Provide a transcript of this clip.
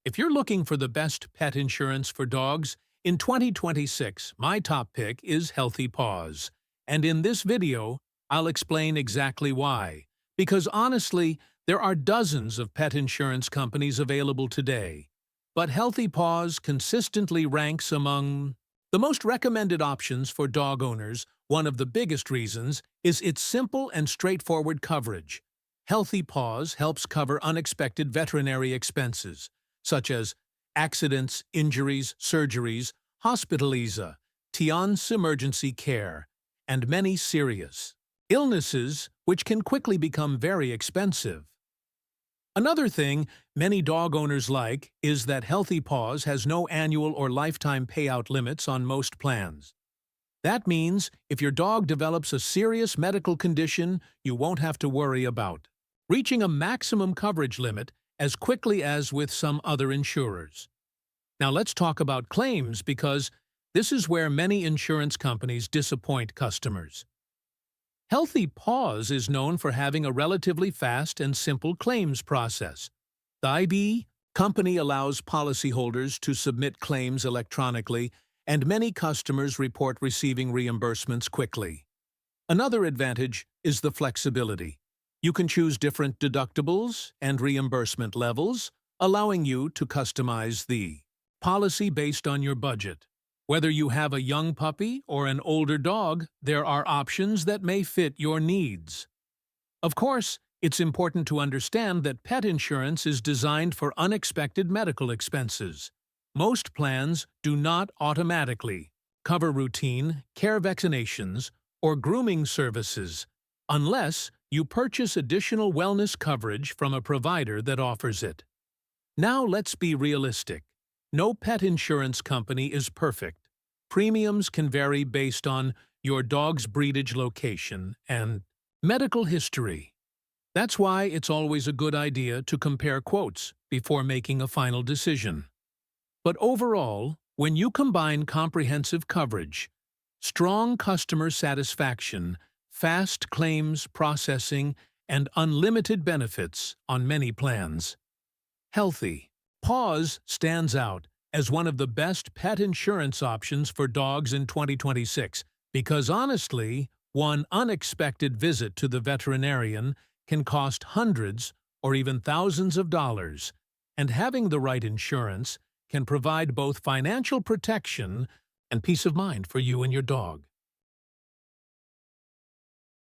If you're looking for the best pet insurance for dogs, in 2026, my top pick is Healthy Paws. And in this video, I'll explain exactly why. Because honestly, there are dozens of pet insurance companies available today. But Healthy Paws consistently ranks among the most recommended options for dog owners. One of the biggest reasons is its simple and straightforward coverage. Healthy Paws helps cover unexpected veterinary expenses, such as accidents, injuries, surgeries, hospitalizations, emergency care, and many serious illnesses which can quickly become very expensive. Another thing many dog owners like is that Healthy Paws has no annual or lifetime payout limits on most plans. That means if your dog develops a serious medical condition, you won't have to worry about reaching a maximum coverage limit as quickly as with some other insurers. Now let's talk about claims, because this is where many insurance companies disappoint customers. Healthy Paws is known for having a relatively fast and simple claims process. The IB company allows policyholders to submit claims electronically, and many customers report receiving reimbursements quickly. Another advantage is the flexibility. You can choose different deductibles and reimbursement levels, allowing you to customize the policy based on your budget. Whether you have a young puppy or an older dog, there are options that may fit your needs. Of course, it's important to understand that pet insurance is designed for unexpected medical expenses. Most plans do not automatically cover routine care vaccinations or grooming services, unless you purchase additional wellness coverage from a provider that offers it. Now let's be realistic. No pet insurance company is perfect. Premiums can vary based on your dog's breedage location and medical history. That's why it's always a good idea to compare quotes before making a final decision. But overall, when you combine comprehensive coverage, strong customer satisfaction, fast claims processing, and unlimited benefits on many plans, Healthy Paws stands out as one of the best pet insurance options for dogs in 2026, because honestly, one unexpected visit to the veterinarian can cost hundreds or even thousands of dollars, and having the right insurance can provide both financial protection and peace of mind for you and your dog.